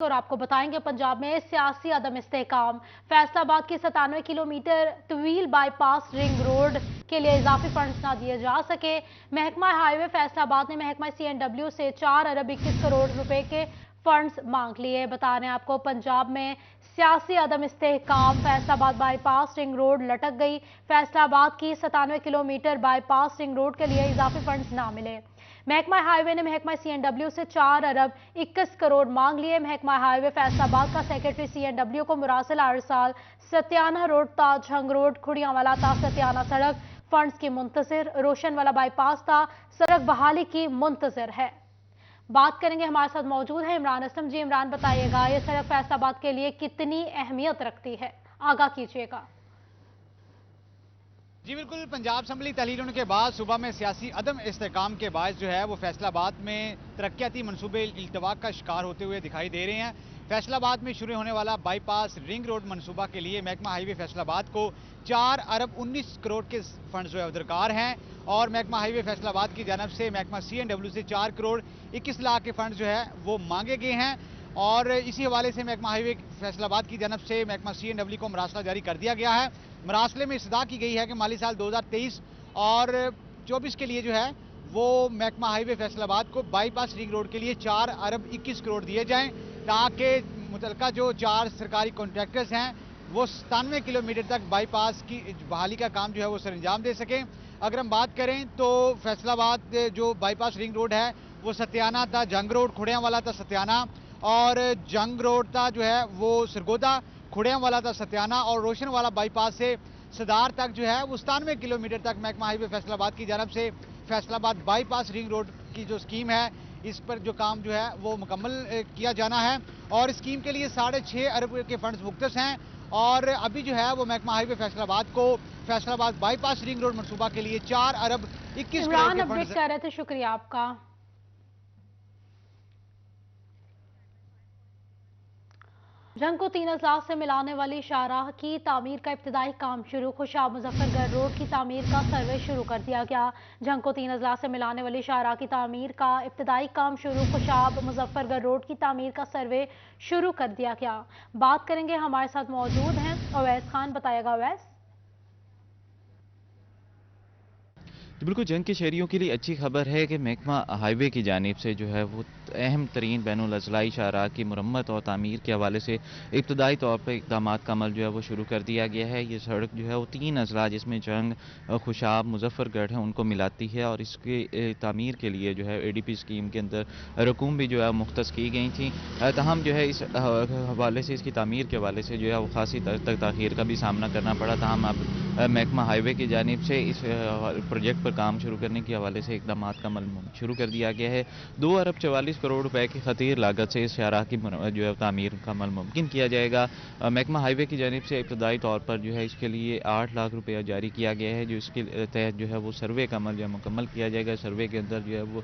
और आपको बताएंगे पंजाब में सियासी अदम इस्तेहकाम। फैसलाबाद की 97 किलोमीटर तवील बाईपास रिंग रोड के लिए इजाफी फंड्स ना दिए जा सके। महकमा हाईवे फैसलाबाद ने महकमा CNW से 4 अरब 21 करोड़ रुपए के फंड्स मांग लिए। बता रहे हैं आपको पंजाब में सियासी अदम इस्तेहकाम। फैसलाबाद बाईपास रिंग रोड लटक गई। फैसलाबाद की 97 किलोमीटर बाईपास रिंग रोड के लिए इजाफी फंड्स ना मिले। महकमा हाईवे ने महकमा CNW से 4 अरब 21 करोड़ मांग लिए। महकमा हाईवे फैसलाबाद का सेक्रेटरी CNW को मुरासिल हर साल सत्याना रोड ता झंग रोड खुड़ियावाला ता सत्याना सड़क फंड्स की मुंतजर। रोशन वाला बाईपास ता सड़क बहाली की मुंतजर है। बात करेंगे, हमारे साथ मौजूद है इमरान असलम। जी इमरान, बताइएगा ये सड़क फैसलाबाद के लिए कितनी अहमियत रखती है, आगाह कीजिएगा। जी बिल्कुल, पंजाब असम्बली तहलील होने के बाद सूबा में सियासी अदम इस्तेहकाम के बायस जो है वो फैसलाबाद में तरक्याती मनसूबे इल्तवाक का शिकार होते हुए दिखाई दे रहे हैं। फैसलाबाद में शुरू होने वाला बाईपास रिंग रोड मनसूबा के लिए महकमा हाईवे फैसलाबाद को 4 अरब 19 करोड़ के फंड जो है दरकार हैं और महकमा हाईवे फैसलाबाद की जानब से महकमा CNW से 4 करोड़ 21 लाख के फंड जो है वो मांगे गए हैं। और इसी हवाले से महकमा हाईवे फैसलाबाद की जानब से महकमा CNW को मरासला जारी कर दिया गया है। मरासले में इस्तदा की गई है कि माली साल 2023 और 24 के लिए जो है वो महकमा हाईवे फैसलाबाद को बाईपास रिंग रोड के लिए 4 अरब 21 करोड़ दिए जाएं ताकि मुतलका जो 4 सरकारी कॉन्ट्रैक्टर्स हैं वो 97 किलोमीटर तक बाईपास की बहाली का काम जो है वो सरंजाम दे सकें। अगर हम बात करें तो फैसलाबाद जो बाईपास रिंग रोड है वो सत्याना था जंग रोड खुड़ियावाला था सत्याना और जंग रोड था जो है वो सरगोदा खुड़ियावाला था सत्याना और रोशन वाला बाईपास से सदार तक जो है वो 97 किलोमीटर तक महकमा हाईवे फैसलाबाद की जानब से फैसलाबाद बाईपास रिंग रोड की जो स्कीम है इस पर जो काम जो है वो मुकम्मल किया जाना है और स्कीम के लिए 6.5 अरब के फंड्स मुख्तस हैं। और अभी जो है वो महकमा हाईवे फैसलाबाद को फैसलाबाद बाईपास रिंग रोड मनसूबा के लिए 4 अरब 21 करोड़ के फंड्स कर रहे थे, शुक्रिया आपका। जंग को 3 अजलास से मिलाने वाली शाहराह की तामीर का इब्तदाई काम शुरू। खुशाब मुजफ्फरगढ़ रोड की तामीर का सर्वे शुरू कर दिया गया। जंग को 3 अजलास से मिलाने वाली शाहराह की तामीर का इब्तदाई काम शुरू। खुशाब मुजफ्फरगढ़ रोड की तामीर का सर्वे शुरू कर दिया गया। बात करेंगे, हमारे साथ मौजूद हैं अवैस खान। बताएगा अवैस। तो बिल्कुल जंग के शहरियों के लिए अच्छी खबर है कि महकमा हाईवे की जानिब से जो है वो अहम तरीन बैनुल अज़लाई शाहराह की मुरम्मत और तामीर के हवाले से इब्तदाई तौर पर इक़दाम का अमल जो है वो शुरू कर दिया गया है। ये सड़क जो है वो 3 अजला जिसमें जंग, खुशाब, मुजफ्फरगढ़ है उनको मिलाती है और इसके तामीर के लिए जो है ADP स्कीम के अंदर रकूम भी जो है मुख्तस की गई थी। तहम जो है इस हवाले से इसकी तामीर के हवाले से जो है वो खासी ताख़ीर का भी सामना करना पड़ा। तहम अब महकमा हाईवे की जानिब से इस प्रोजेक्ट पर काम शुरू करने के हवाले से इक़दाम का अमल शुरू कर दिया गया है। 2 अरब 44 करोड़ रुपए की खतीर लागत से इस शाहराह की जो है तामीर का अमल मुमकिन किया जाएगा। महकमा हाईवे की जानिब से इब्तदाई तौर पर जो है इसके लिए 8 लाख रुपया जारी किया गया है, जो इसके तहत जो है वो सर्वे का अमल जो है मुकम्मल किया जाएगा। सर्वे के अंदर जो है वो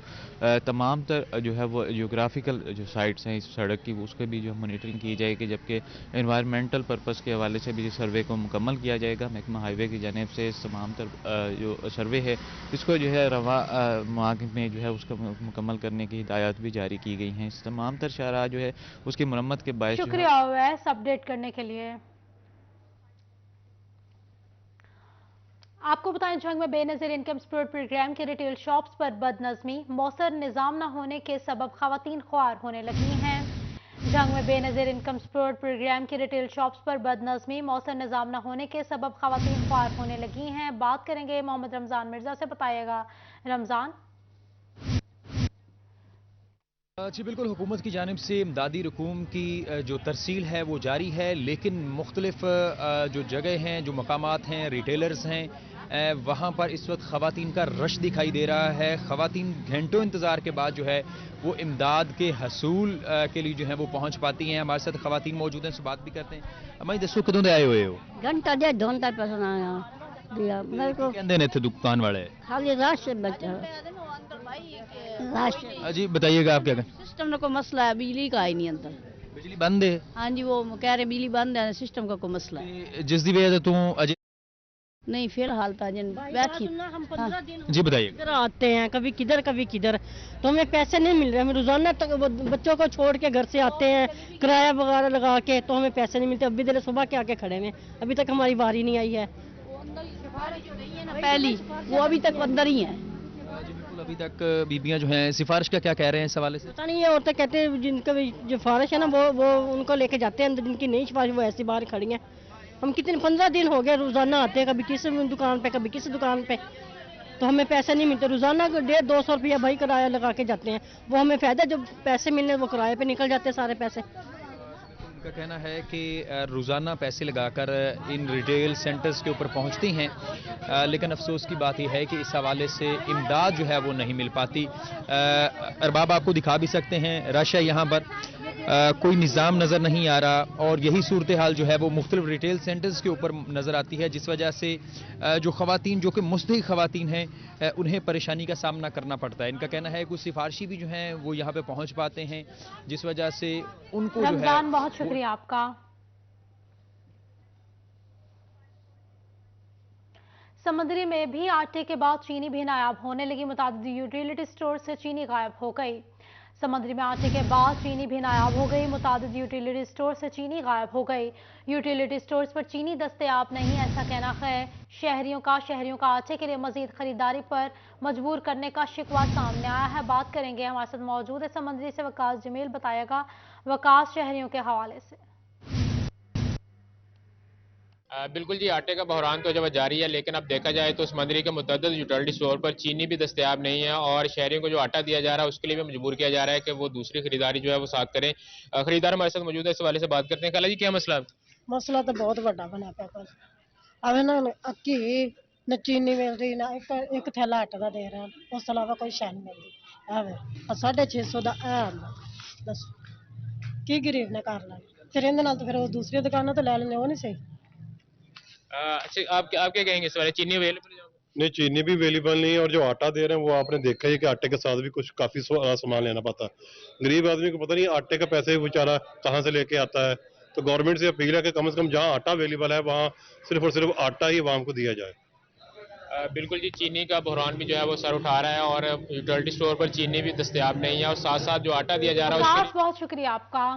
तमाम तर जो है वो जियोग्राफिकल जो साइट्स हैं इस सड़क की उसके भी जो मॉनिटरिंग की जाएगी, जबकि एनवायरमेंटल पर्पज़ के हवाले से भी सर्वे को मुकम्मल किया जाएगा। महकमा हाईवे की जानिब से तमाम तर जो सर्वे है इसको जो है रवा माह में जो है उसको मुकम्मल करने की हिदायत भी जारी की गई हैं। इस तमाम तर शाहराह जो है उसकी मुरम्मत के बायस शुक्रिया अवैस अपडेट करने के लिए। आपको बताएं, जंग में बेनज़ीर इनकम सपोर्ट प्रोग्राम के रिटेल शॉप्स पर बदनज़मी, मौसर निज़ाम न होने के सबब ख़वातीन ख्वार होने लगी हैं। जंग में बेनज़ीर इनकम सपोर्ट प्रोग्राम की रिटेल शॉप्स पर बदनज़मी, मौसर निज़ाम न होने के सबब ख़वातीन ख्वार होने लगी हैं। बात करेंगे मोहम्मद रमज़ान मिर्ज़ा से। बताइएगा रमज़ान। जी बिल्कुल, हुकूमत की जानिब से इमदादी रकूम की जो तरसील है वो जारी है, लेकिन मुख्तलिफ जो जगह हैं, जो मकामात हैं, रिटेलर्स हैं, वहाँ पर इस वक्त ख़वातीन का रश दिखाई दे रहा है। ख़वातीन घंटों इंतज़ार के बाद जो है वो इमदाद के हसूल के लिए जो है वो पहुँच पाती हैं। हमारे साथ ख़वातीन मौजूद हैं, से बात भी करते हैं। अम्मा दसो कदों दे आए हुए हो? घंटा दे धोंदा पसंद आया दिया मेरे को कहते ने थे दुकान वाले खाली रश से बचा रश। जी बताइएगा आप क्या कहें? सिस्टम का मसला है, बिजली का ही नहीं अंदर, बिजली बंद है। हाँ जी, वो कह रहे बिजली बंद है, सिस्टम का कोई मसला है। जिस दी वजह से तू अजे नहीं फिर हाल था जिन बैठी हम 15 दिन जी बताइए। इधर आते हैं, कभी किधर तो हमें पैसे नहीं मिल रहे। हम रोजाना तक बच्चों को छोड़ के घर से आते हैं किराया वगैरह लगा के, तो हमें पैसे नहीं मिलते। अभी देर सुबह के आके खड़े हैं, अभी तक हमारी बारी नहीं आई है। पहली वो अभी तक अंदर ही है। जी बिल्कुल, अभी तक बीबियां जो हैं सिफारिश का क्या कह रहे हैं इस हवाले से? पता नहीं है, औरतें कहते हैं जिनका भी जो सिफारिश है ना वो उनको लेके जाते हैं अंदर, जिनकी नहीं सिफारिश वो ऐसी बाहर खड़ी हैं। हम कितने 15 दिन हो गए रोजाना आते हैं, कभी किसी दुकान पे कभी किसी दुकान पे, तो हमें पैसे नहीं मिलते। रोजाना 150-200 रुपया भाई किराया लगा के जाते हैं, वो हमें फायदा, जो पैसे मिलने वो किराए पे निकल जाते हैं सारे पैसे। उनका कहना है कि रोज़ाना पैसे लगाकर इन रिटेल सेंटर्स के ऊपर पहुंचती हैं, लेकिन अफसोस की बात यह है कि इस हवाले से इमदाद जो है वो नहीं मिल पाती। अरबाब आपको दिखा भी सकते हैं, रश है यहाँ पर, कोई निज़ाम नज़र नहीं आ रहा, और यही सूरत हाल जो है वो मुख्तलिफ रिटेल सेंटर्स के ऊपर नज़र आती है, जिस वजह से जो ख़वातीन जो कि मुस्तहिक़ ख़वातीन हैं उन्हें परेशानी का सामना करना पड़ता है। इनका कहना है कुछ सिफारशी भी जो हैं वो यहाँ पे पहुँच पाते हैं, जिस वजह से उनको जो है। रमजान, बहुत शुक्रिया आपका। समुद्री में भी आटे के बाद चीनी भी नायाब होने लगी। मुतादिद यूटिलिटी स्टोर से चीनी गायब हो गई। समुद्री में आटे के बाद चीनी भी नायाब हो गई। मुतादिद यूटिलिटी स्टोर से चीनी गायब हो गई। यूटिलिटी स्टोर्स पर चीनी दस्तयाब नहीं, ऐसा कहना है शहरियों का आटे के लिए मजीद खरीदारी पर मजबूर करने का शिकवा सामने आया है। बात करेंगे, हमारे साथ मौजूद है समुद्री से वकास जमील, बताएगा वकास शहरियों के हवाले से। बिल्कुल जी, आटे का बहरान तो जब जारी है, लेकिन अब देखा जाए तो समंदरी के मुतअद्दिद यूटिलिटी स्टोर पर चीनी भी दस्तयाब नहीं है, और शहरियों को जो आटा दिया जा रहा है उसके लिए भी मजबूर किया जा रहा है कि वो दूसरी खरीदारी जो है वो साथ करें। खरीदार हमारे साथ मौजूद है, इस वाले से बात करते हैं। काला जी, क्या मसला है? मसला तो बहुत बड़ा बना पापा। अब ना अक्की न चीनी मिल रही ना एक थैला आटे का दे रहे हैं, उस अलावा कोई शै नहीं मिल रही। अब 650 का दस की गरीब ने कर ला, फिर इन फिर वो दूसरी दुकानों तो ले लेने, वो नहीं सही। अच्छा, आप क्या कहेंगे इस वाले? चीनी अवेलेबल है? नहीं, चीनी भी अवेलेबल नहीं है, और जो आटा दे रहे हैं वो आपने देखा ही कि आटे के साथ भी कुछ काफी सामान लेना पड़ता है। गरीब आदमी को पता नहीं आटे का पैसे बेचारा कहाँ से लेके आता है। तो गवर्नमेंट से अपील है कि कम से कम जहाँ आटा अवेलेबल है वहाँ सिर्फ और सिर्फ आटा ही आवाम को दिया जाए। बिल्कुल जी, चीनी का बहरान भी जो है वो सर उठा रहा है, और यूटिलिटी स्टोर पर चीनी भी दस्तयाब नहीं है, और साथ साथ जो आटा दिया जा रहा है। बहुत शुक्रिया आपका।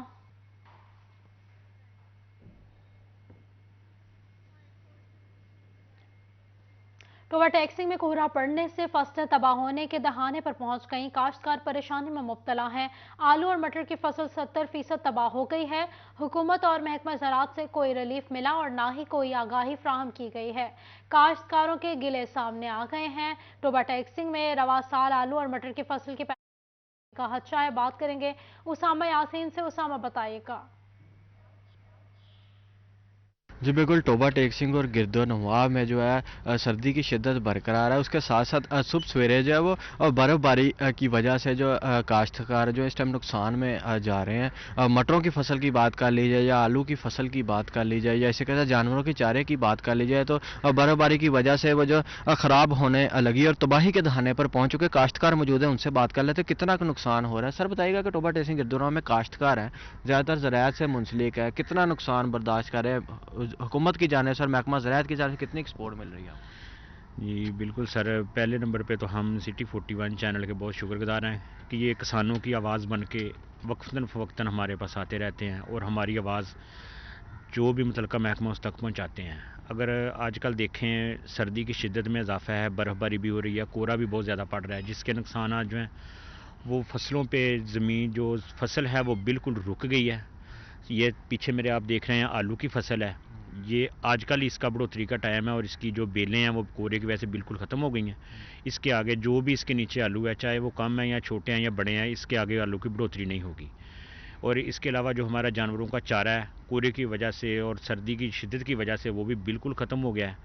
टोबा टैक्सिंग में कोहरा पड़ने से फसलें तबाह होने के दहाने पर पहुंच गईं। काश्तकार परेशानी में मुब्तला हैं। आलू और मटर की फसल 70% तबाह हो गई है। हुकूमत और महकमा ज़राअत से कोई रिलीफ मिला और ना ही कोई आगाही फ्राहम की गई है। काश्तकारों के गिले सामने आ गए हैं। टोबा टैक्सिंग में रवा साल आलू और मटर की फसल की का खदशा है। बात करेंगे उसामा यासीन से। उसामा, बताइएगा। जी बिल्कुल, टोबा टैक्सिंग और गिरदोनवा में जो है सर्दी की शिद्दत बरकरार है। उसके साथ साथ सुबह सवेरे जो है वो बर्फ़बारी की वजह से जो काश्तकार जो इस टाइम नुकसान में जा रहे हैं। मटरों की फसल की बात कर ली जाए या आलू की फसल की बात कर ली जाए या इसी तरह जानवरों के चारे की बात कर ली जाए, तो बर्फ़बारी की वजह से वो जो ख़राब होने लगी और तबाही के दहाने पर पहुँच चुके काश्तकार मौजूद हैं, उनसे बात कर लेते कितना नुकसान हो रहा है। सर बताइएगा कि टोबा टैक्सिंग गिरदोनवा में काश्तकार हैं, ज़्यादातर ज़राअत से मुंसलिक है, कितना नुकसान बर्दाश्त कर रहे हैं? हुकूमत की जाने से और महकमा ज़राअत की जाने से कितनी एक्सपोर्ट मिल रही है? जी बिल्कुल सर, पहले नंबर पे तो हम सिटी 41 चैनल के बहुत शुक्रगुजार हैं कि ये किसानों की आवाज़ बन के वक्तन फ़वक्तन हमारे पास आते रहते हैं और हमारी आवाज़ जो भी मुतल्लिका महकमा उस तक पहुंचाते हैं। अगर आजकल देखें सर्दी की शिद्दत में इजाफा है, बर्फ़बारी भी हो रही है, कोहरा भी बहुत ज़्यादा पड़ रहा है, जिसके नुकसान जो हैं वो फसलों पर ज़मीन जो फसल है वो बिल्कुल रुक गई है। ये पीछे मेरे आप देख रहे हैं आलू की फसल है, ये आजकल इसका बढ़ोतरी का टाइम है और इसकी जो बेलें हैं वो कोहरे की वजह से बिल्कुल ख़त्म हो गई हैं। इसके आगे जो भी इसके नीचे आलू है, चाहे वो कम है या छोटे हैं या बड़े हैं, इसके आगे आलू की बढ़ोतरी नहीं होगी। और इसके अलावा जो हमारा जानवरों का चारा है कोहरे की वजह से और सर्दी की शिद्दत की वजह से वो भी बिल्कुल ख़त्म हो गया है।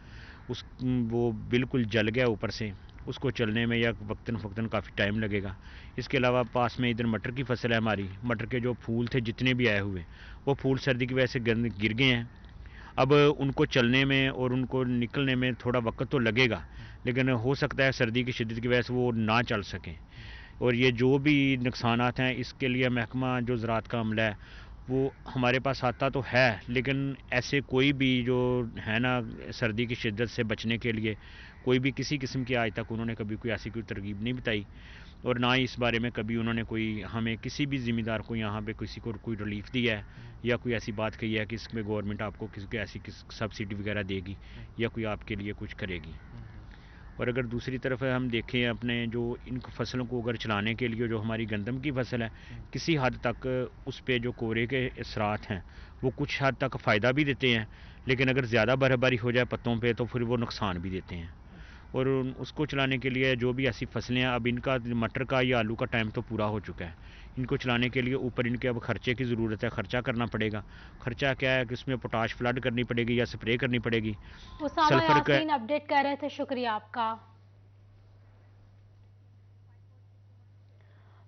वो बिल्कुल जल गया ऊपर से, उसको चलने में या वक्तन फ़क्तन काफ़ी टाइम लगेगा। इसके अलावा पास में इधर मटर की फसल है हमारी, मटर के जो फूल थे जितने भी आए हुए वो फूल सर्दी की वजह से गिर गए हैं। अब उनको चलने में और उनको निकलने में थोड़ा वक्त तो लगेगा, लेकिन हो सकता है सर्दी की शिद्दत की वजह से वो ना चल सकें। और ये जो भी नुकसानात हैं इसके लिए महकमा जो ज़राअत का अमला है वो हमारे पास आता तो है, लेकिन ऐसे कोई भी जो है ना सर्दी की शिद्दत से बचने के लिए कोई भी किसी किस्म की आज तक उन्होंने कभी कोई ऐसी कोई तरकीब नहीं बताई, और ना ही इस बारे में कभी उन्होंने कोई हमें किसी भी ज़िम्मेदार को यहाँ पे किसी को कोई रिलीफ दिया है या कोई ऐसी बात कही है कि इसमें गवर्नमेंट आपको किसी को ऐसी सब्सिडी वगैरह देगी या कोई आपके लिए कुछ करेगी। और अगर दूसरी तरफ हम देखें अपने जो इन फसलों को अगर चलाने के लिए जो हमारी गंदम की फसल है, किसी हद तक उस पे जो कोहरे के असरात हैं वो कुछ हद तक फ़ायदा भी देते हैं, लेकिन अगर ज़्यादा बर्फबारी हो जाए पत्तों पे तो फिर वो नुकसान भी देते हैं। और उसको चलाने के लिए जो भी ऐसी फसलें हैं, अब इनका मटर का या आलू का टाइम तो पूरा हो चुका है, इनको चलाने के लिए ऊपर इनके अब खर्चे की ज़रूरत है, खर्चा करना पड़ेगा। खर्चा क्या है कि इसमें पोटाश फ्लड करनी पड़ेगी या स्प्रे करनी पड़ेगी। सल्फर का अपडेट कर रहे थे, शुक्रिया आपका।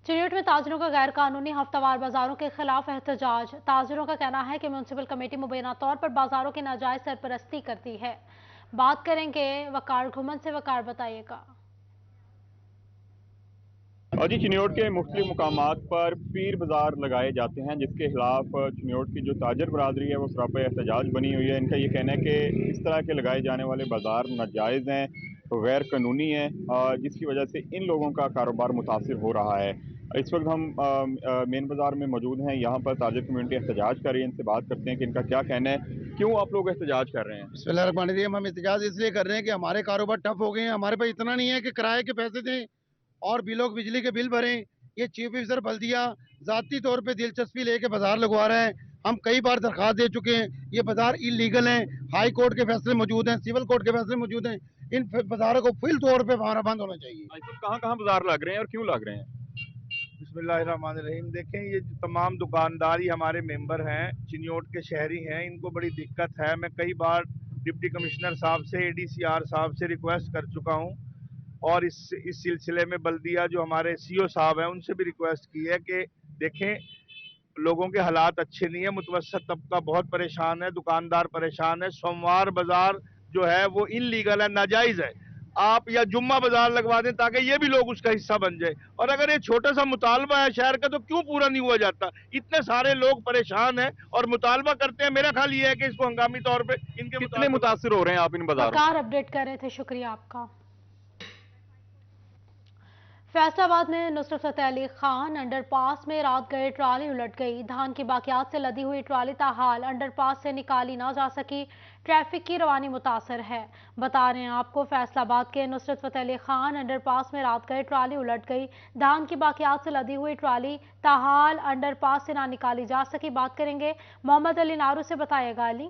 चिन्योट में ताजिरों का गैर कानूनी हफ्तावार बाजारों के खिलाफ एहतजाज। ताजिरों का कहना है कि म्यूनसिपल कमेटी मुबैना तौर पर बाजारों की नाजायज सरपरस्ती करती है। बात करेंगे वकार घुमन से। वकार, बताइएगा। और जी, चिन्योट के मुख्तलिफ मुकामात पर पीर बाजार लगाए जाते हैं, जिसके खिलाफ चिन्योट की जो ताजर बरादरी है वो सरापा एहतजाज बनी हुई है। इनका ये कहना है कि इस तरह के लगाए जाने वाले बाजार नाजायज़ हैं, गैर कानूनी है, जिसकी वजह से इन लोगों का कारोबार मुतासिर हो रहा है। इस वक्त हम मेन बाजार में मौजूद हैं, यहाँ पर ताजर कम्युनिटी एहतजाज कर रही है। इनसे बात करते हैं कि इनका क्या कहना है, क्यों आप लोग एहतजाज कर रहे हैं। बिस्मिल्लाहिर्रहमानिर्रहीम। हम एहतजाज इसलिए कर रहे हैं कि हमारे कारोबार ठप हो गए हैं। हमारे पास इतना नहीं है कि किराए के पैसे दें और बिजली के बिल भरें। ये चीफ ऑफिसर बल्दिया ज़ाती तौर पे दिलचस्पी लेके बाजार लगवा रहे हैं। हम कई बार दरख्वास्त दे चुके हैं, ये बाजार इलीगल हैं। हाई कोर्ट के फैसले मौजूद हैं, सिविल कोर्ट के फैसले मौजूद हैं। इन बाजारों को फुल तौर पे हमारा बंद होना चाहिए। कहाँ कहाँ बाजार लग रहे हैं और क्यों लग रहे हैं। बिस्मिल्लाहिर्रहमानिर्रहीम। देखें, ये तमाम दुकानदार ही हमारे मेंबर हैं, चिन्योट के शहरी हैं, इनको बड़ी दिक्कत है। मैं कई बार डिप्टी कमिश्नर साहब से, ADCR साहब से रिक्वेस्ट कर चुका हूं, और इस सिलसिले में बल्दिया जो हमारे CO साहब हैं उनसे भी रिक्वेस्ट की है कि देखें, लोगों के हालात अच्छे नहीं है, मुतवस्सत तबका बहुत परेशान है, दुकानदार परेशान है। सोमवार बाजार जो है वो इनलीगल है, नाजायज़ है। आप या जुम्मा बाजार लगवा दें ताकि ये भी लोग उसका हिस्सा बन जाए। और अगर ये छोटा सा मुतालबा है शहर का तो क्यों पूरा नहीं हुआ जाता। इतने सारे लोग परेशान हैं और मुतालबा करते हैं। मेरा ख्याल ये है कि इसको हंगामी तौर पे इनके कितने मुतासिर हो रहे हैं आप इन बाजारों। अपडेट कर रहे थे, शुक्रिया आपका। फैसलाबाद में नुसरत फतेह अली खान अंडरपास में रात गए ट्राली उलट गई। धान की बाकियात से लदी हुई ट्राली ताहाल अंडरपास से निकाली ना जा सकी। ट्रैफिक की रवानी मुतासर है। बता रहे हैं आपको, फैसलाबाद के नुसरत फतेह अली खान अंडरपास में रात गए ट्राली उलट गई। धान की बाकियात से लदी हुई ट्राली ताहाल अंडरपास से ना निकाली जा सकी। बात करेंगे मोहम्मद अली नारू से, बताइएगा अली।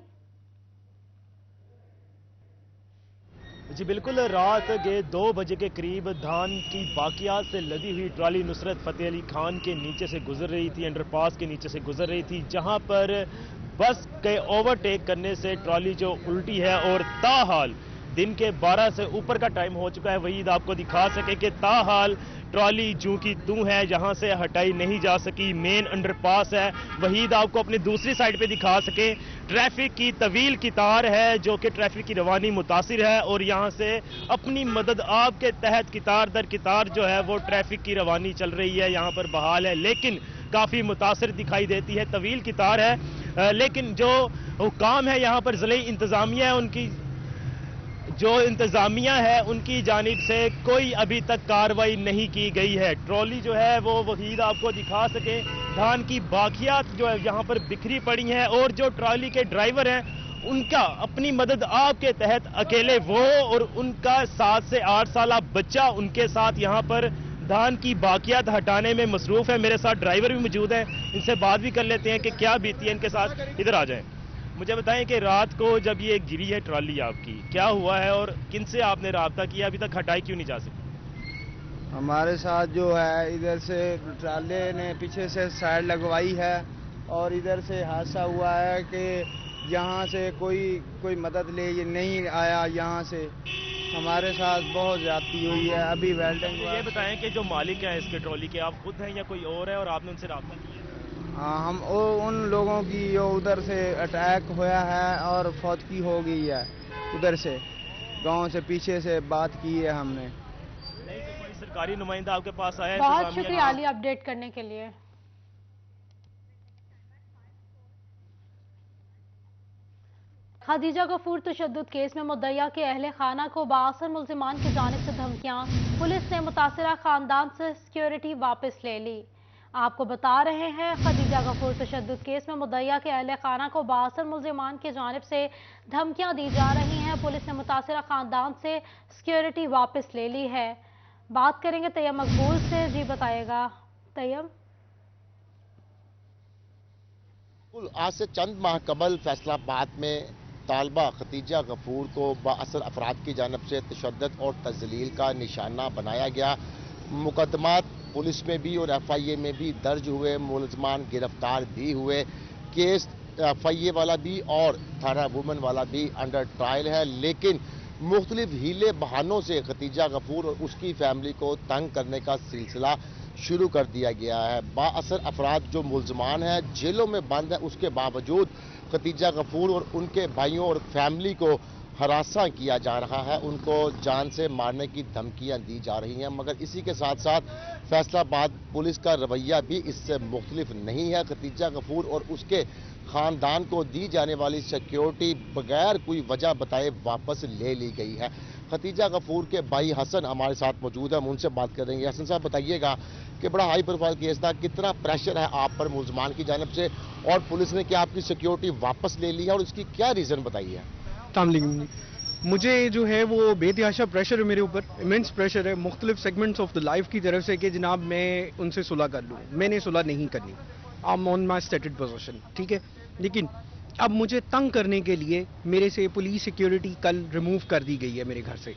जी बिल्कुल, रात के 2 बजे के करीब धान की बाकियात से लदी हुई ट्राली नुसरत फतेह अली खान के नीचे से गुजर रही थी, अंडरपास के नीचे से गुजर रही थी, जहां पर बस के ओवरटेक करने से ट्राली जो उल्टी है। और ताहाल दिन के 12 से ऊपर का टाइम हो चुका है। वहीद आपको दिखा सके कि ताहाल ट्रॉली जूं की तूं है, जहां से हटाई नहीं जा सकी। मेन अंडरपास है। वहीद आपको अपनी दूसरी साइड पे दिखा सके, ट्रैफिक की तवील कितार है जो कि ट्रैफिक की रवानी मुतासिर है। और यहां से अपनी मदद आपके तहत कितार दर कितार जो है वो ट्रैफिक की रवानी चल रही है, यहां पर बहाल है, लेकिन काफी मुतासिर दिखाई देती है, तवील कितार है। लेकिन जो हुकाम है यहाँ पर, ज़िले इंतजामिया है, उनकी जो इंतजामिया है उनकी जानिब से कोई अभी तक कार्रवाई नहीं की गई है। ट्रॉली जो है वो वहीद आपको दिखा सके, धान की बाकियात जो है यहाँ पर बिखरी पड़ी हैं। और जो ट्रॉली के ड्राइवर हैं उनका अपनी मदद आपके तहत अकेले वो और उनका 7 से 8 साल बच्चा उनके साथ यहाँ पर धान की बाकियात हटाने में मसरूफ है। मेरे साथ ड्राइवर भी मौजूद हैं, इनसे बात भी कर लेते हैं कि क्या बीती है इनके साथ। इधर आ जाएं, मुझे बताएं कि रात को जब ये गिरी है ट्रॉली आपकी, क्या हुआ है और किन से आपने राब्ता किया, अभी तक हटाई क्यों नहीं जा सकी। हमारे साथ जो है इधर से ट्राले ने पीछे से साइड लगवाई है और इधर से हादसा हुआ है कि यहाँ से कोई मदद ले ये नहीं आया। यहाँ से हमारे साथ बहुत ज्यादती हुई है। अभी वेल्डिंग। ये बताएं कि जो मालिक है इसके ट्रॉली के, आप खुद हैं या कोई और है, और आपने उनसे राब्ता किया। हाँ, हम उन लोगों की जो उधर से अटैक होया है और फौतगी हो गई है, उधर से गांव से पीछे से बात की है हमने। नहीं तो कोई सरकारी नुमाइंदा आपके पास आया है? बहुत शुक्रिया अली अपडेट करने के लिए। खदीजा गफूर तशद्दुद केस में मुद्दइया के अहले खाना को बाअसर मुल्जिमान की जानिब से धमकियां। पुलिस ने मुतासिरा खानदान से सिक्योरिटी वापस ले ली। आपको बता रहे हैं, खदीजा गफूर तशद्दुद केस में मुद्दइया के अहले खाना को बाअसर मुल्जिमान की जानिब से धमकियां दी जा रही हैं। पुलिस ने मुतासिरा खानदान से सिक्योरिटी वापस ले ली है। बात करेंगे तैयब मकबूल से, जी बताएगा तैयब। आज से चंद माह कबल फैसलाबाद में तालबा खदीजा गफूर को बाअसर अफराद की जानिब से तशद्दुद और तज़लील का निशाना बनाया गया। मुकदमात पुलिस में भी और FIA में भी दर्ज हुए, मुलजमान गिरफ्तार भी हुए। केस FIA वाला भी और थाना वुमन वाला भी अंडर ट्रायल है, लेकिन मुख्तलिफ हीले बहानों से खदीजा गफूर और उसकी फैमिली को तंग करने का सिलसिला शुरू कर दिया गया है। बाअसर अफराद जो मुल्जमान हैं जेलों में बंद है, उसके बावजूद खदीजा गफूर और उनके भाइयों और फैमिली को हरासा किया जा रहा है, उनको जान से मारने की धमकियां दी जा रही हैं। मगर इसी के साथ साथ फैसलाबाद पुलिस का रवैया भी इससे मुख्तलिफ नहीं है। खदीजा गफूर और उसके खानदान को दी जाने वाली सिक्योरिटी बगैर कोई वजह बताए वापस ले ली गई है। खदीजा गफूर के भाई हसन हमारे साथ मौजूद है, हम उनसे बात करेंगे। हसन साहब बताइएगा कि बड़ा हाई प्रोफाइल केस था, कितना प्रेशर है आप पर मुल्जमान की जानिब से, और पुलिस ने क्या आपकी सिक्योरिटी वापस ले ली है और इसकी क्या रीज़न बताइए? मुझे जो है वो बेतहाशा प्रेशर है मेरे ऊपर, इमेंस प्रेशर है मुख्तलिफ सेगमेंट्स ऑफ द लाइफ की तरफ से कि जनाब मैं उनसे सुलह कर लूँ। मैंने सुलह नहीं करनी, I am on my stated position, ठीक है। लेकिन अब मुझे तंग करने के लिए मेरे से पुलिस सिक्योरिटी कल रिमूव कर दी गई है मेरे घर से,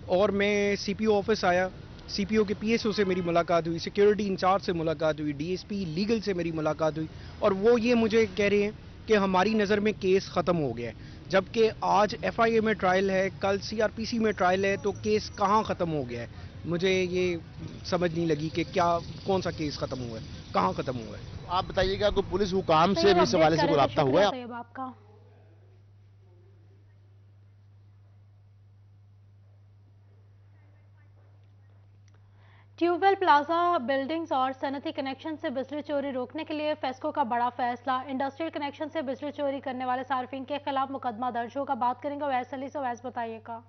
और मैं CPO ऑफिस आया, CPO के PSO से मेरी मुलाकात हुई, सिक्योरिटी इंचार्ज से मुलाकात हुई, DSP लीगल से मेरी मुलाकात हुई, और वो ये मुझे कह रहे हैं कि हमारी नज़र में केस ख़त्म हो गया है। जबकि आज FIA में ट्रायल है, कल CRPC में ट्रायल है, तो केस कहाँ ख़त्म हो गया है? मुझे ये समझ नहीं लगी कि क्या कौन सा केस ख़त्म हुआ है, कहाँ ख़त्म हुआ है। आप बताइएगा कि पुलिस हुकाम से भी इस हवाले से मुराब्ता हुआ है आपका? ट्यूबवेल प्लाजा बिल्डिंग्स और सनती कनेक्शन से बिजली चोरी रोकने के लिए फेस्को का बड़ा फैसला। इंडस्ट्रियल कनेक्शन से बिजली चोरी करने वाले सार्फिन के खिलाफ मुकदमा दर्ज होगा। बात करेंगे वैस अली से, वैस बताइएगा।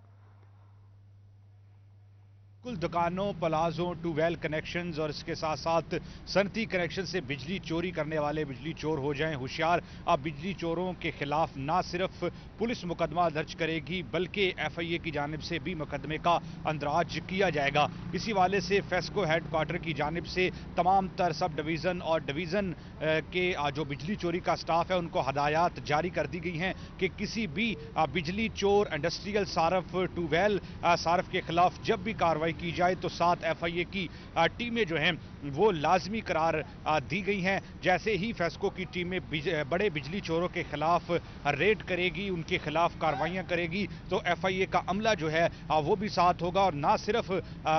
कुल दुकानों, प्लाजों, ट्यूबवेल कनेक्शंस और इसके साथ साथ सनती कनेक्शन से बिजली चोरी करने वाले बिजली चोर हो जाएं होशियार। अब बिजली चोरों के खिलाफ ना सिर्फ पुलिस मुकदमा दर्ज करेगी बल्कि FIA की जानिब से भी मुकदमे का अंदराज किया जाएगा। इसी वाले से फेस्को हेडक्वार्टर की जानिब से तमाम तर सब डिवीज़न और डिवीज़न के जो बिजली चोरी का स्टाफ है उनको हदायत जारी कर दी गई हैं कि किसी भी बिजली चोर, इंडस्ट्रियल सार्फ, ट्यूबवेल सार्फ के खिलाफ जब भी कार्रवाई की जाए तो 7 FIA की टीमें जो हैं वो लाजमी करार दी गई हैं। जैसे ही फेस्को की टीमें बड़े बिजली चोरों के खिलाफ रेड करेगी, उनके खिलाफ कार्रवाइयां करेगी, तो FIA का अमला जो है वो भी साथ होगा, और ना सिर्फ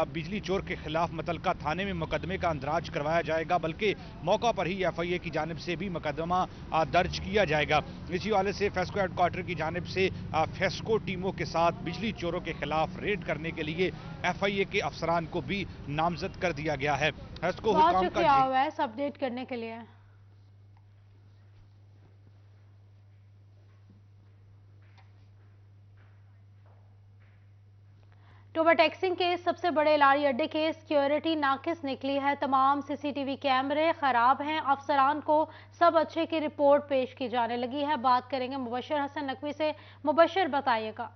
बिजली चोर के खिलाफ मुतलका थाने में मुकदमे का अंदराज करवाया जाएगा बल्कि मौका पर ही FIA की जानिब से भी मुकदमा दर्ज किया जाएगा। इसी वाले से फेस्को हेडक्वार्टर की जानिब से फेस्को टीमों के साथ बिजली चोरों के खिलाफ रेड करने के लिए FIA के अफसरान को भी नामजद कर दिया गया है। फेस्को हुकाम का अपडेट करने के लिए। टोबा टैक्सिंग के सबसे बड़े लारी अड्डे के सिक्योरिटी नाकिस निकली है। तमाम CCTV कैमरे खराब हैं। अफसरान को सब अच्छे की रिपोर्ट पेश की जाने लगी है। बात करेंगे मुबशर हसन नकवी से, मुबशर बताइएगा।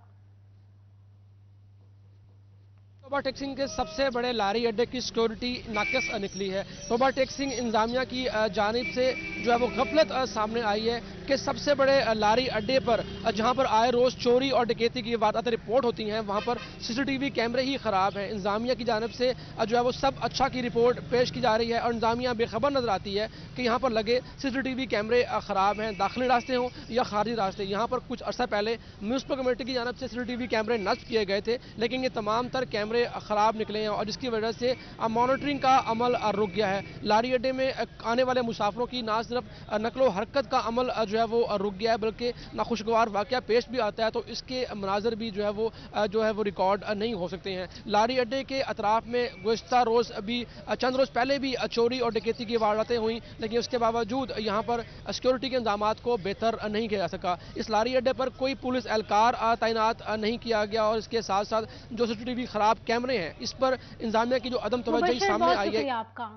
टोबा टैक्सिंग के सबसे बड़े लारी अड्डे की सिक्योरिटी नाकिस निकली है। टोबा टैक्सिंग इंतजामिया की जानिब से जो है वो गफलत सामने आई है कि सबसे बड़े लारी अड्डे पर जहां पर आए रोज चोरी और डकैती की वारदातें रिपोर्ट होती हैं वहां पर CCTV कैमरे ही खराब हैं। इंतजामिया की जानिब से जो है वो सब अच्छा की रिपोर्ट पेश की जा रही है और इंतजामिया बेखबर नजर आती है कि यहाँ पर लगे CCTV कैमरे खराब हैं, दाखिली रास्ते हों या खारिजी रास्ते। यहाँ पर कुछ अर्सा पहले म्यूनसिपल कमेटी की जानिब से CCTV कैमरे नस्ब किए गए थे, लेकिन ये तमाम तर कैमरे खराब निकले हैं और जिसकी वजह से मॉनिटरिंग का अमल रुक गया है। लारी अड्डे में आने वाले मुसाफिरों की ना सिर्फ नकलो हरकत का अमल जो है वो रुक गया है, बल्कि नाखुशगवार वाक़या पेश भी आता है तो इसके मनाजर भी जो है वो रिकॉर्ड नहीं हो सकते हैं। लारी अड्डे के अतराफ में गुज़श्ता रोज़ अभी चंद रोज़ पहले भी चोरी और डकैती की वारदातें हुई, लेकिन उसके बावजूद यहाँ पर सिक्योरिटी के इंतजामात को बेहतर नहीं किया जा सका। इस लारी अड्डे पर कोई पुलिस एहलकार तैनात नहीं किया गया और इसके साथ साथ जो सीसीटीवी खराब कैमरे हैं इस पर इंतजामिया की जो अदम तवज्जो सामने आई है। आपका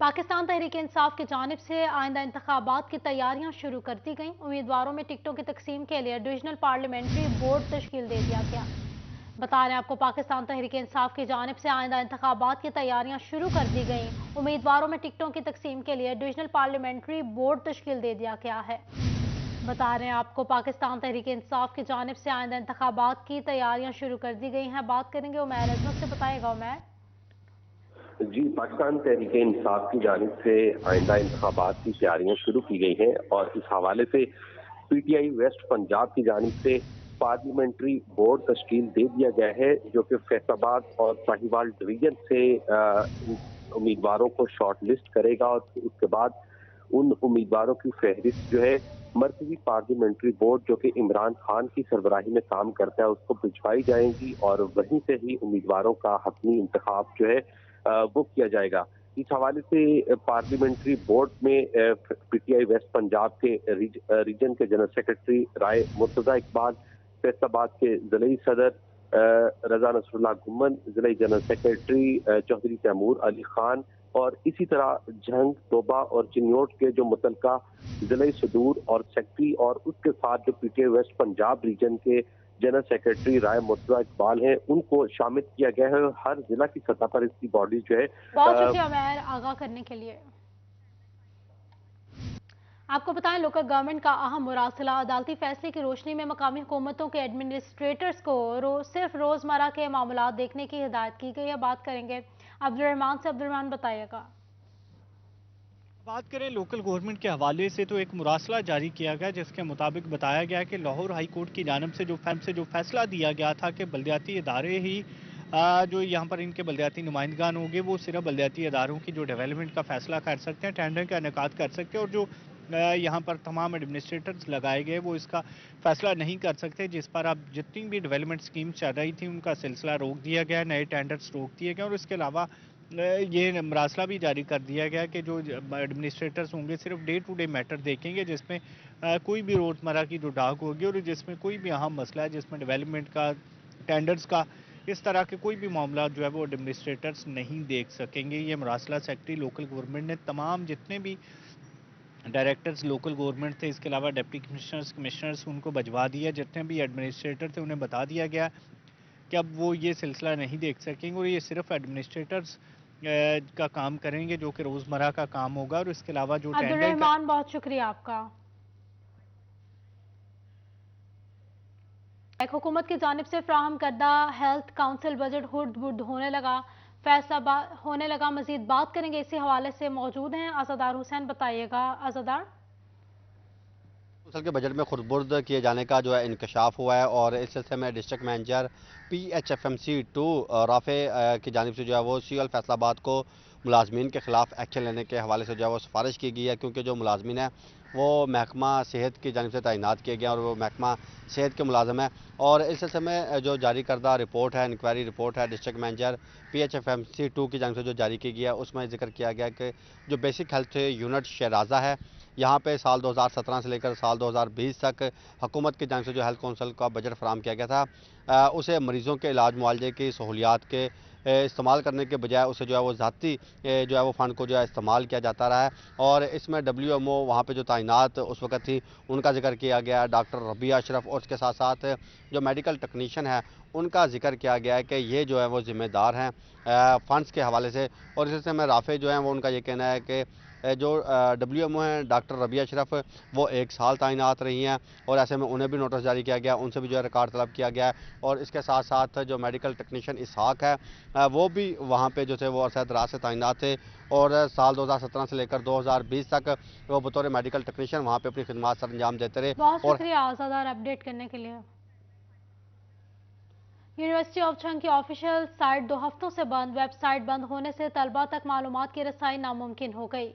पाकिस्तान तहरीक इंसाफ की जानिब से आइंदा इंतखाबात की तैयारियां शुरू कर दी गईं। उम्मीदवारों में टिकटों की तकसीम के लिए डिविजनल पार्लियामेंट्री बोर्ड तश्कील दे दिया गया। बता रहे हैं आपको, पाकिस्तान तहरीक इंसाफ की जानिब से आइंदा इंतखाबात की तैयारियां शुरू कर दी गईं। उम्मीदवारों में टिकटों की तकसीम के लिए डिविजनल पार्लियामेंट्री बोर्ड तश्कील दे दिया गया है। बता रहे हैं आपको, पाकिस्तान तहरीक इंसाफ की जानिब से आइंदा इंतखाबात की तैयारियां शुरू कर दी गई हैं। बात करेंगे उमैर अजमत से, बताएगा उमैर। जी, पाकिस्तान तहरीक इंसाफ की जानिब से आइंदा इंतखाबात की तैयारियां शुरू की गई हैं और इस हवाले से पीटीआई वेस्ट पंजाब की जानिब से पार्लियामेंट्री बोर्ड तश्कील दे दिया गया है, जो कि फैसलाबाद और साहिवाल डिवीजन से उम्मीदवारों को शॉर्ट लिस्ट करेगा और उसके बाद उन उम्मीदवारों की फहरिस्त जो है मरकजी पार्लियामेंट्री बोर्ड, जो कि इमरान खान की सरबराही में काम करता है, उसको भिजवाई जाएंगी और वहीं से ही उम्मीदवारों का हतमी इंतखाब जो है वो किया जाएगा। इस हवाले से पार्लियामेंट्री बोर्ड में पीटीआई वेस्ट पंजाब के रीजन के जनरल सेक्रेटरी राय मुर्तजा इकबाल, फैसलाबाद के ज़िले सदर रजा नसरुल्लाह गुम्मन, ज़िले जनरल सेक्रेटरी चौधरी तैमूर अली खान और इसी तरह झंग, तोबा और चिन्योट के जो मुतलका ज़िले सदूर और सेक्रेटरी और उसके साथ जो पीटीआई वेस्ट पंजाब रीजन के जनरल सेक्रेटरी राय मुर्तजा इकबाल हैं, उनको शामिल किया गया है। हर जिला की सतह पर इसकी बॉडी जो है। बहुत शुक्रिया उमैर आगाह करने के लिए। आपको बताएं, लोकल गवर्नमेंट का अहम मुरासला अदालती फैसले की रोशनी में मकामी हुकूमतों के एडमिनिस्ट्रेटर्स को सिर्फ रोजमर्रा के मामलात देखने की हिदायत की गई है। बात करेंगे अब्दुलरहमान से। अब्दुलरहमान, बताइएगा। बात करें लोकल गवर्नमेंट के हवाले से तो एक मुरासला जारी किया गया जिसके मुताबिक बताया गया कि लाहौर हाई कोर्ट की जानिब से जो फैसला दिया गया था कि बल्दियाती इदारे ही जो यहाँ पर इनके बल्दियाती नुमाइंदगान होंगे वो सिर्फ बल्दियाती इदारों की जो डेवलपमेंट का फैसला कर सकते हैं, टेंडर का इनेकाद कर सकते हैं और जो यहाँ पर तमाम एडमिनिस्ट्रेटर्स लगाए गए वो इसका फैसला नहीं कर सकते, जिस पर अब जितनी भी डेवलपमेंट स्कीम चल रही थी उनका सिलसिला रोक दिया गया, नए टेंडर्स रोक दिए गए और इसके अलावा ये मरासला भी जारी कर दिया गया कि जो एडमिनिस्ट्रेटर्स होंगे सिर्फ डे टू डे मैटर देखेंगे, जिसमें कोई भी रोज़मर्रा की जो डाक होगी और जिसमें कोई भी अहम मसला है, जिसमें डेवलपमेंट का, टेंडर्स का, इस तरह के कोई भी मामला जो है वो एडमिनिस्ट्रेटर्स नहीं देख सकेंगे। ये मरासला सेक्रेटरी लोकल गवर्नमेंट ने तमाम जितने भी डायरेक्टर्स लोकल गवर्नमेंट थे, इसके अलावा डिप्टी कमिश्नर्स उनको भिजवा दिया, जितने भी एडमिनिस्ट्रेटर थे उन्हें बता दिया गया कि अब वो ये सिलसिला नहीं देख सकेंगे और ये सिर्फ एडमिनिस्ट्रेटर्स का काम करेंगे जो कि रोजमर्रा का काम होगा और इसके अलावा जो अब्दुलरहमान, बहुत शुक्रिया आपका। हुकूमत की जानिब से फ्राहम करदा हेल्थ काउंसिल बजट हुर्द बुर्द होने लगा, फैसला होने लगा। मजीद बात करेंगे, इसी हवाले से मौजूद हैं अज़ादार हुसैन, बताइएगा अज़ादार। के बजट में खुर्दबुर्द किए जाने का जो है इंकशाफ हुआ है और इस सिलसिले में डिस्ट्रिक्ट मैनेजर PHFMC 2 राफे की जानिब से जो है वो CL फैसलाबाद को मुलाजमीन के ख़िलाफ़ एक्शन लेने के हवाले से जो है वो सिफारिश की गई है, क्योंकि जो मुलाजमीन है वो महकमा सेहत की जानिब से तैनात किए गए हैं और वो महकमा सेहत के मुलाजम है और इस सिलसिले में जो जारी करदा रिपोर्ट है, इंक्वायरी रिपोर्ट है डिस्ट्रिक्ट मैनेजर PHFMC 2 की जानिब से जो जारी की गई है उसमें जिक्र किया गया कि जो बेसिक हेल्थ यूनिट शहराजा है, यहाँ पे साल 2017 से लेकर साल 2020 तक हुकूमत की जानिब से जो हेल्थ काउंसिल का बजट फराहम किया गया था, उसे मरीज़ों के इलाज मुआवजे की सहूलियात के इस्तेमाल करने के बजाय उसे जो है वो ज़ाती जो है वो फ़ंड को जो है इस्तेमाल किया जाता रहा है और इसमें WMO वहाँ पे जो तैनात उस वक्त थी उनका जिक्र किया गया, डॉक्टर रबिया अशरफ और उसके साथ साथ जो मेडिकल टेक्नीशियन है उनका जिक्र किया गया है कि ये जो है वो ज़िम्मेदार हैं फ़ंड्स के हवाले से और इस सिलसिले में राफे जो हैं वो उनका ये कहना है कि जो WMO हैं डॉक्टर रबिया अशरफ, वो 1 साल तैनात रही हैं और ऐसे में उन्हें भी नोटिस जारी किया गया, उनसे भी जो है रिकॉर्ड तलब किया गया है। और इसके साथ साथ जो मेडिकल टेक्नीशियन इसहाक है वो भी वहाँ पे जो थे वो अरसद रात से तैनात थे और साल 2017 से लेकर 2020 तक वो बतौर मेडिकल टेक्नीशियन वहाँ पे अपनी खिदमत सर अंजाम देते रहे। बहुत शुक्रिया आज़ादार अपडेट करने के लिए। यूनिवर्सिटी ऑफ छंग की ऑफिशियल साइट 2 हफ्तों से बंद, वेबसाइट बंद होने से तलबा तक मालूमात की रसाई नामुमकिन हो गई।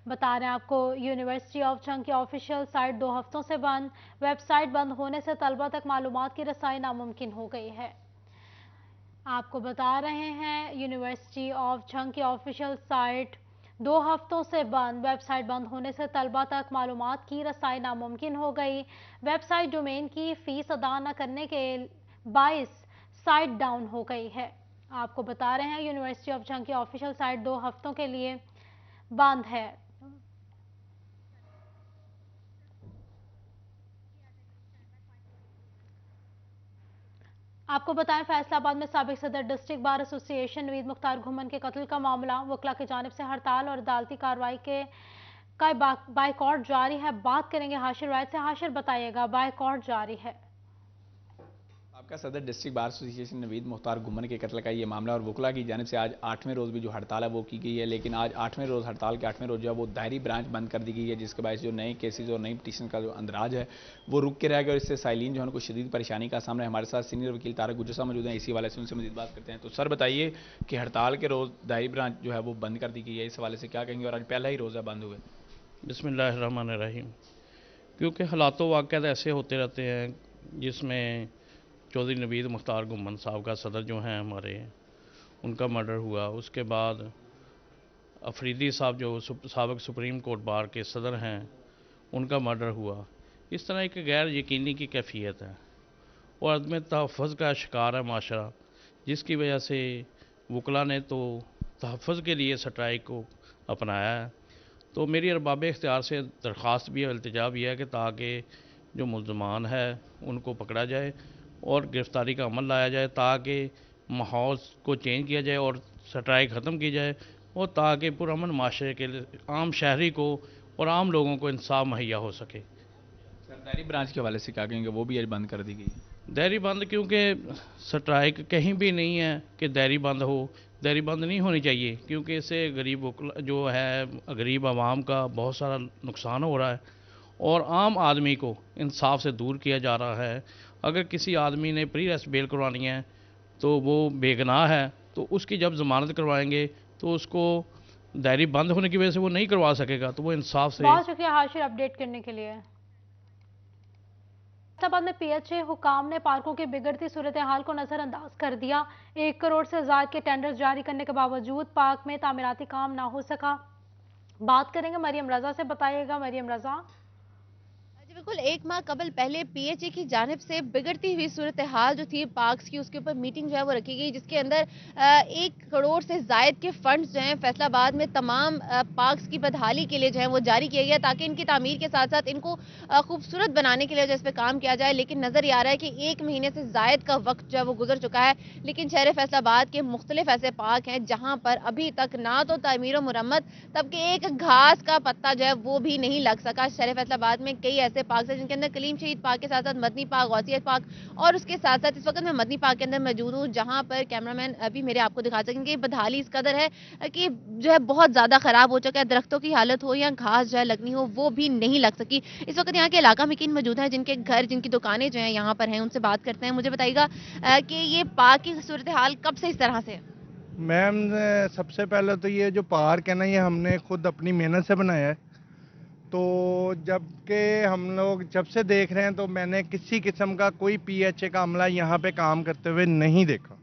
बता रहे हैं आपको, यूनिवर्सिटी ऑफ छंग की ऑफिशियल साइट 2 हफ्तों से बंद, वेबसाइट बंद होने से तलबा तक मालूमात की रसाई नामुमकिन हो गई है। आपको बता रहे हैं, यूनिवर्सिटी ऑफ छंग की ऑफिशियल साइट 2 हफ्तों से बंद, वेबसाइट बंद होने से तलबा तक मालूमात की रसाई नामुमकिन हो गई। वेबसाइट डोमेन की फीस अदा न करने के बाइस साइट डाउन हो गई है। आपको बता रहे हैं, यूनिवर्सिटी ऑफ छंग की ऑफिशियल साइट 2 हफ्तों के लिए बंद है। आपको बताएं, फैसलाबाद में साबिक सदर district bar association Naveed Mukhtar घुमन के कत्ल का मामला, वकला की जानिब से हड़ताल और अदालती कार्रवाई का बाइकॉट जारी है। बात करेंगे हाशिर रायत से। हाशिर, बताइएगा, बाइकॉट जारी है। आपका सदर district bar association Naveed Mukhtar घुमन के कत्ल का ये मामला और वकला की जानिब से आज 8वें रोज़ भी जो हड़ताल है वो की गई है, लेकिन आज 8वें रोज़ हड़ताल के 8वें रोज़ जो है वो दायरी ब्रांच बंद कर दी गई है, जिसके बायस जो नए केसेज और नई पिटीशन का जो अंदराज है वो रुक के रह गया और इससे साइलिन जो है उनको शदीद परेशानी का सामना है। हमारे साथ सीनियर वकील तारक गुज्जर साहब मौजूद हैं, इसी वाले से उनसे मज़ीद बात करते हैं। तो सर बताइए कि हड़ताल के रोज़ दायरी ब्रांच जो है वो बंद कर दी गई है, इस हवाले से क्या कहेंगे और आज पहला ही रोज़ा बंद हुए? बिस्मिल्लाहिर्रहमानिर्रहीम। क्योंकि हालातों वाक़यात ऐसे होते रहते हैं जिसमें चौधरी नवीद मुख्तार घुमन साहब का सदर जो हैं हमारे, उनका मर्डर हुआ। उसके बाद अफरीदी साहब जो साबिक सुप्रीम कोर्ट बार के सदर हैं, उनका मर्डर हुआ। इस तरह एक गैर यकीनी की कैफियत है और अदम तहफ़्फ़ुज़ का शिकार है माशरा, जिसकी वजह से वकला ने तो तहफ़्फ़ुज़ के लिए स्ट्राइक को अपनाया है। तो मेरी अरबाब इख्तियार से दरख्वास्त भी है, इल्तिजा भी है कि ताकि जो मुल्ज़मान है उनको पकड़ा जाए और गिरफ़्तारी का अमल लाया जाए, ताकि माहौल को चेंज किया जाए और स्ट्राइक ख़त्म की जाए और ताकि पुरअमन माशरे के लिए आम शहरी को और आम लोगों को इंसाफ मुहैया हो सके। दायरी ब्रांच के हवाले से क्या कहेंगे? वो भी आज बंद कर दी गई। दायरी बंद, क्योंकि स्ट्राइक कहीं भी नहीं है कि दायरी बंद हो, दायरी बंद नहीं होनी चाहिए, क्योंकि इससे गरीब जो है गरीब आवाम का बहुत सारा नुकसान हो रहा है और आम आदमी को इंसाफ से दूर किया जा रहा है। अगर किसी आदमी ने प्री अरेस्ट बेल करवानी है तो वो बेगनाह है, तो उसकी जब ज़मानत करवाएंगे तो उसको दायरी बंद होने की वजह से वो नहीं करवा सकेगा, तो वो इंसाफ से। बहुत शुक्रिया हाशिर अपडेट करने के लिए। फैसलाबाद में PHA हुकाम ने पार्कों की बिगड़ती सूरत हाल को नजरअंदाज कर दिया। 1 करोड़ से ज़ायद के टेंडर्स जारी करने के बावजूद पार्क में तामीराती काम ना हो सका। बात करेंगे मरियम रजा से। बताइएगा मरियम रजा। बिल्कुल 1 माह कबल पहले PHA की जानिब से बिगड़ती हुई सूरत हाल जो थी पार्क्स की, उसके ऊपर मीटिंग जो है वो रखी गई, जिसके अंदर 1 करोड़ से जायद के फंड्स जो हैं फैसलाबाद में तमाम पार्क्स की बदहाली के लिए जो है वो जारी किया गया, ताकि इनकी तामीर के साथ साथ इनको खूबसूरत बनाने के लिए जो इस पर काम किया जाए। लेकिन नज़र आ रहा है कि 1 महीने से जायद का वक्त जो है वो गुजर चुका है, लेकिन शहर फैसलाबाद के मुख्तलिफ ऐसे पार्क हैं जहाँ पर अभी तक ना तो तामीर मुरम्मत, तब के एक घास का पत्ता जो है वो भी नहीं लग सका। शहर फैसलाबाद में कई ऐसे पार्क है जिनके अंदर कलीम शहीद पार्क के साथ साथ मदनी पार्क, गौसियत पार्क और उसके साथ साथ इस वक्त मैं मदनी पार्क के अंदर मौजूद हूँ, जहाँ पर कैमरामैन अभी मेरे आपको दिखा सकेंगे। बदहाली इस कदर है कि जो है बहुत ज़्यादा ख़राब हो चुका है। दरख्तों की हालत हो या घास जो है लगनी हो, वो भी नहीं लग सकी। इस वक्त यहाँ के इलाका मकीन मौजूद है, जिनके घर, जिनकी दुकानें जो हैं यहाँ पर हैं, उनसे बात करते हैं। मुझे बताइएगा कि ये पार्क की सूरत हाल कब से इस तरह से? मैम, सबसे पहले तो ये जो पार्क है ना, ये हमने खुद अपनी मेहनत से बनाया है। तो जबकि हम लोग जब से देख रहे हैं तो मैंने किसी किस्म का कोई PHA का अमला यहाँ पे काम करते हुए नहीं देखा।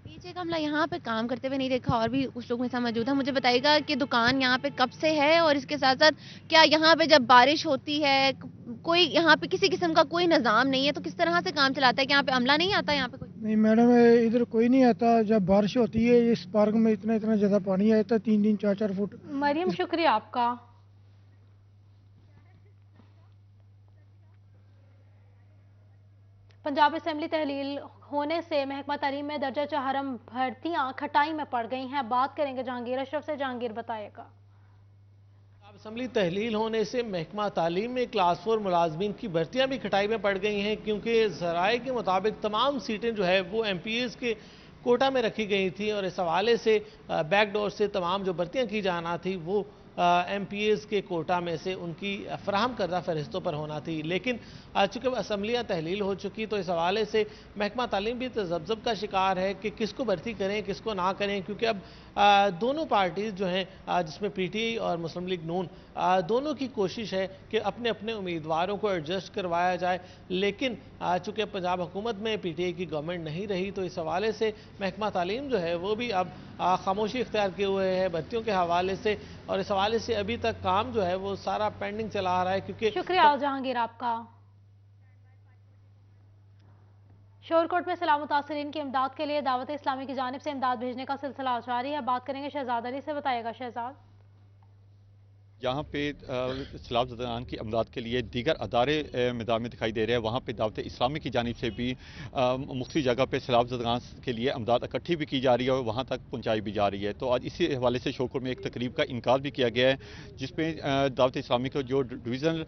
PHA का अमला यहाँ पे काम करते हुए नहीं देखा। और भी कुछ लोग मेरे साथ मौजूद है। मुझे बताइएगा कि दुकान यहाँ पे कब से है और इसके साथ साथ क्या यहाँ पे जब बारिश होती है कोई यहाँ पे किसी किस्म का कोई निज़ाम नहीं है, तो किस तरह से काम चलाता है? कि यहाँ पे अमला नहीं आता? यहाँ पे कोई नहीं मैडम, इधर कोई नहीं आता। जब बारिश होती है इस पार्क में इतना ज़्यादा पानी आता है, 3 4 फुट। मरियम शुक्रिया आपका। पंजाब असेंबली तहलील होने से महकमा तालीम में दर्जा चहरम भर्तियां खटाई में पड़ गई हैं। बात करेंगे जहांगीर अशरफ से। जहांगीर बताएगा। असम्बली तहलील होने से महकमा तालीम में क्लास 4 मुलाजमीन की भर्तियां भी खटाई में पड़ गई हैं, क्योंकि ज़राए के मुताबिक तमाम सीटें जो है वो MPAs के कोटा में रखी गई थी और इस हवाले से बैकडोर से तमाम जो भर्तियां की जाना थी वो MPAs के कोटा में से उनकी फराहम करदा फहरिस्तों पर होना थी। लेकिन चूँकि असम्बलियाँ तहलील हो चुकी तो इस हवाले से महकमा तालीम भी तजब्ज़ब का शिकार है कि किसको भर्ती करें किसको ना करें, क्योंकि अब दोनों पार्टीज़ जो हैं जिसमें PTI और मुस्लिम लीग नून दोनों की कोशिश है कि अपने अपने उम्मीदवारों को एडजस्ट करवाया जाए। लेकिन चूँकि पंजाब हुकूमत में PTI की गवर्नमेंट नहीं रही तो इस हवाले से महकमा तालीम जो है वो भी अब खामोशी इख्तियार किए हुए है भर्तियों के हवाले से, और इस हवाले से अभी तक काम जो है वो सारा पेंडिंग चला आ रहा है। क्योंकि शुक्रिया जहांगीर आपका। शोरकोट में सलाह मुतासरीन की इमदाद के लिए दावत इस्लामी की जानिब से इमदाद भेजने का सिलसिला जारी है। बात करेंगे शहजाद अली से, बताइएगा शहजाद। यहाँ पे सलाह ज़दान की अमदाद के लिए दीगर अदारे मैदान में दिखाई दे रहे हैं। वहाँ पे दावत इस्लामी की जानिब से भी मुख्तलिफ जगह पे सलाह ज़दान के लिए अमदाद इकट्ठी भी की जा रही है और वहाँ तक पहुँचाई भी जा रही है। तो आज इसी हवाले से शोरकोट में एक तकरीब का इनकार भी किया गया है जिसमें दावत इस्लामी का जो डिवीज़नल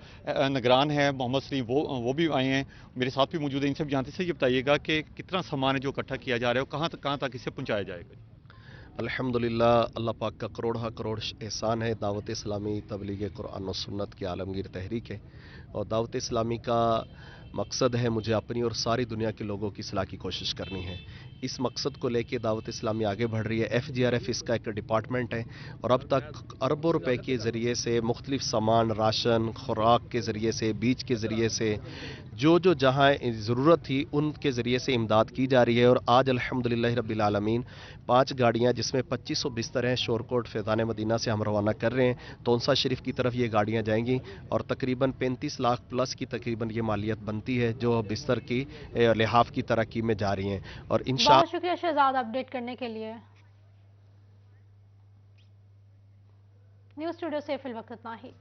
निगरान है मोहम्मद सलीम वो भी आए हैं, मेरे साथ भी मौजूद है। इनसे जानते से ये बताइएगा कि कितना सामान है जो इकट्ठा किया जा रहा है और कहाँ तक इसे पहुँचाया जाएगा। अल्हम्दुलिल्लाह, अल्लाह पाक का करोड़ करोड़ एहसान है। दावत इस्लामी तबलीग कुरान और सुन्नत की आलमगीर तहरीक है और दावत इस्लामी का मकसद है मुझे अपनी और सारी दुनिया के लोगों की सलाह की कोशिश करनी है। इस मकसद को लेके दावत इस्लामी आगे बढ़ रही है। FGRF इसका एक डिपार्टमेंट है और अब तक अरबों रुपए के ज़रिए से मुख्तलिफ सामान, राशन, खुराक के ज़रिए से, बीज के ज़रिए से, जो जहाँ ज़रूरत थी उनके ज़रिए से इमदाद की जा रही है। और आज अल्हम्दुलिल्लाह रब्बिल आलमीन 5 गाड़ियाँ जिसमें 2500 बिस्तर हैं शोरकोट फैज़ान मदीना से हम रवाना कर रहे हैं। तोनसा शरीफ की तरफ ये गाड़ियाँ जाएंगी और तकरीबन 35 लाख प्लस की तकरीबन ये मालियत बनती है जो बिस्तर की लिहाफ की तरक्की में जा रही हैं। और बहुत शुक्रिया शहजाद अपडेट करने के लिए। न्यूज़ स्टूडियो से फिल वक्त इतना ही।